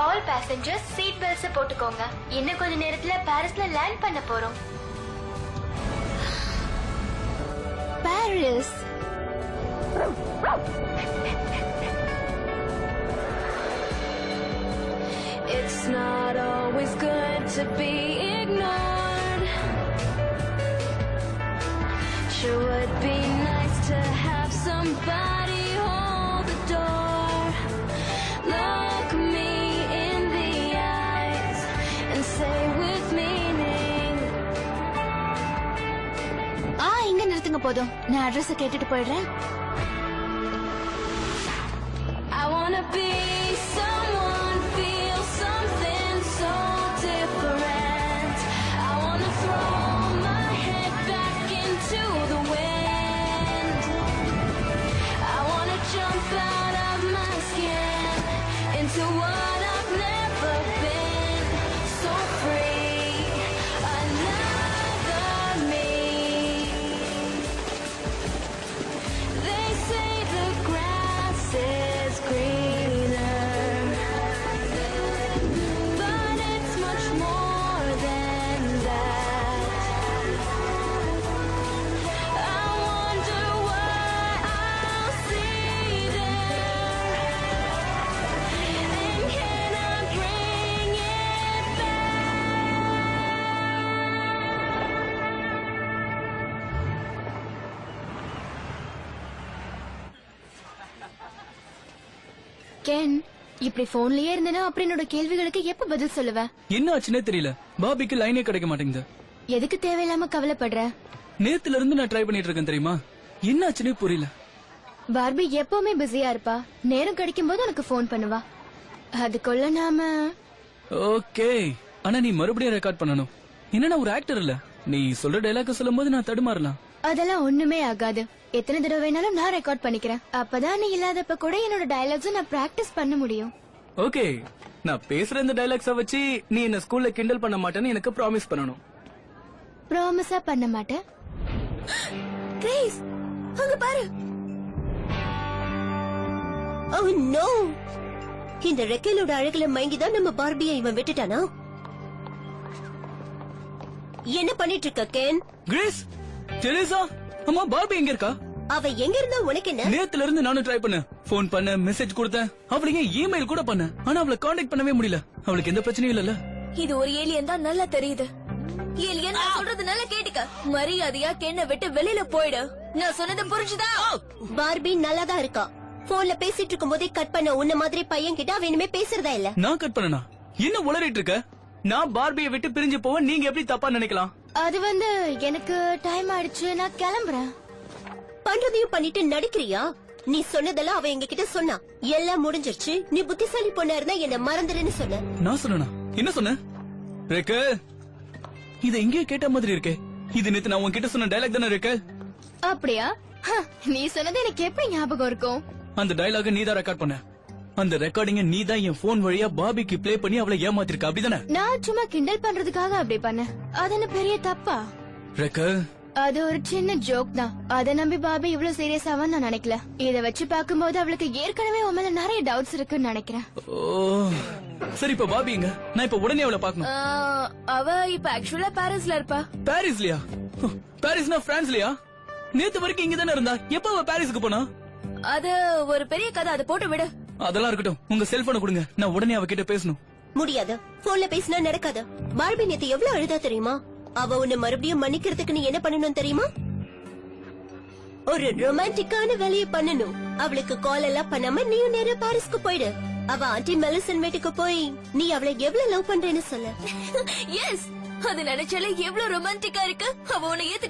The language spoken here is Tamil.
ஆல் பேசஞ்சர்ஸ் சீட் பெல்ட்ஸ் போட்டுக்கோங்க. இன்னும் கொஞ்ச நேரத்துல பாரிஸ்ல லேண்ட் பண்ண போறோம். Paris. It's not always good to be ignored. Sure would be nice to have somebody hold the door. Look me in the eyes and say with meaning. இங்க நிறுத்துங்க போதும். நான் அட்ரஸ் கேட்டுட்டு போயிடுறேன். I wanna be someone, feel something so different. I wanna throw my head back into the wind. I wanna jump out of my skin into what I've never been. So free, another me. They say the grass is greener, but it's much more than that. I wonder what I'll see there, and can I bring it back? Can, இப்படி போன்லயே இருந்தனா அப்புறம் என்னோட கேள்விகளுக்கு எப்ப பதில் சொல்லுவ? என்ன ஆச்சுன்னே தெரியல. பாபிக்கு லைனே கிடைக்க மாட்டேங்குது. எதுக்கு தேவையில்லாம கவலைப்படுற? நேத்துல இருந்து நான் ட்ரை பண்ணிட்டு இருக்கேன் தெரியுமா? என்ன ஆச்சுன்னே புரியல. பார்பி எப்பவுமே பிஸியா இருப்பா. நேரம் கிடைக்கும் போது உனக்கு போன் பண்ணுவா. அதுக்குள்ள நாம ஓகே, ஆனா நீ மறுபடியும் ரெக்கார்ட் பண்ணணும். என்ன ஒரு ஆக்டர் இல்ல. நீ சொல்ற டைலாக் சொல்லும் போது நான் தடுமாறலாம். அதெல்லாம் ஒண்ணுமே ஆகாது. எத்தனை தடவை வேணாலும் நான் ரெக்கார்ட் பண்ணிக்கிறேன். அப்பதான் நீ இல்லாதப்ப கூட என்னோட டயலாக்ஸ் நான் பிராக்டிஸ் பண்ண முடியும். ஓகே, நான் பேசுற இந்த டைலாக்ஸ வச்சு நீ என்ன ஸ்கூல்ல கிண்டல் பண்ண மாட்டேன்னு எனக்கு ப்ராமிஸ் பண்ணணும். ப்ராமிஸா பண்ண மாட்டேன். கிரேஸ், அங்க பாரு. Oh no! இந்த ரெக்கையிலோட அழகுல மயங்கிதான் நம்ம பார்பியை இவன் விட்டுட்டானா? என்ன பண்ணிட்டு இருக்க கேன்? கிரேஸ், தெரேசா, அம்மா பார்பி எங்க இருக்கா? அவ எங்க இருந்தா உனக்கு என்ன? நேத்துல இருந்து நானும் ட்ரை பண்ணேன். போன் பண்ண, மெசேஜ் கொடுத்தேன், அவளுக்கு இமெயில் கூட பண்ணேன். ஆனா அவளை காண்டாக்ட் பண்ணவே முடியல. அவளுக்கு எந்த பிரச்சனையும் இல்லல்ல. இது ஒரு ஏலியன் தான் நல்லா தெரியுது. ஏலியன் நான் சொல்றது நல்லா கேட்டுக்க. மரியாதையா கேன விட்டு வெளியில போயிடு. நான் சொன்னது புரிஞ்சுதா? பார்பி நல்லாதான் இருக்கா. போன்ல பேசிட்டு இருக்கும் போதே கட் பண்ண. உன்ன மாதிரி பையன் கிட்ட அவ இனிமே பேசுறதா இல்ல. நான் கட் பண்ணனா? என்ன உளறிட்டு இருக்க? நான் பார்பியை விட்டு பிரிஞ்சு போவ நீங்க எப்படி தப்பா நினைக்கலாம்? அது எனக்கு டைம் ஆயிடுச்சு, நான் கிளம்புறேன். பண்றதையும் பண்ணிட்டு நடிக்கிறியா? நீ சொன்னதெல்லாம் அவ எங்க கிட்ட சொன்னா. எல்லாம் முடிஞ்சிருச்சு. நீ புத்திசாலி பொண்ணா இருந்தா என்ன மறந்துடுன்னு சொன்ன. நான் சொன்னா? என்ன சொன்ன? ரேக்க, இத எங்கேயோ கேட்ட மாதிரி இருக்கே. இது நேத்து நான் உன்கிட்ட சொன்ன டைலாக் தானே ரேக்க? அப்படியா? நீ சொன்னது எனக்கு எப்படி ஞாபகம் இருக்கும்? அந்த டைலாக நீ தான் ரெக்கார்ட் பண்ண. அந்த ரெக்கார்டிங்க நீ தான் என் போன் வழியா பாபிக்கு ப்ளே பண்ணி அவளை ஏமாத்திருக்க, அப்படிதானே? நான் சும்மா கிண்டல் பண்றதுக்காக அப்படி பண்ணேன். அது என்ன பெரிய தப்பா? ரேக்க, அது ஒரு சின்ன ஜோக் தான். அத நம்பி பாபி இவ்வளவு சீரியஸாவா நான் நினைக்கல. இத வச்சு பாக்கும்போது அவளுக்கு ஏற்கனவே உன் மேல நிறைய டவுட்ஸ் இருக்குன்னு நினைக்கிறேன். சரி, இப்ப பாபி எங்க? நான் இப்ப உடனே அவளை பாக்கணும். அவ இப்ப ஆக்சுவலா பாரிஸ்ல இருப்பா. பாரிஸ்லயா? பாரிஸ்னா பிரான்ஸ்லயா? நேத்து வரைக்கும் இங்க தானே இருந்தா. எப்ப அவ பாரிஸுக்கு போனா? அது ஒரு பெரிய கதை. அதை போட்டு விடு. அதெல்லாம் இருக்கட்டும். உங்க செல்போனை கொடுங்க, நான் உடனே அவகிட்ட பேசணும். முடியாது. போன்ல பேசினா நடக்காது. பார்பி நேத்து எவ்வளவு அழுதா தெரியுமா? அவ உன்னை மறுபடியும் மன்னிக்கிறதுக்கு நீ என்ன பண்ணணும் தெரியுமா? ஒரு ரொமான்டிக்கான வேலையை பண்ணணும். அவளுக்கு கால் எல்லாம் பண்ணாம நீயும் நேரா பாரிஸ்க்கு போயிடு. அவ ஆண்டி மெலிசன் வீட்டுக்கு போய் நீ அவளை எவ்வளவு லவ் பண்றேன்னு சொல்ல. எஸ், அது நினைச்சாலே எவ்வளவு ரொமான்டிக்கா இருக்கு. அவ உன்னை ஏத்துக்க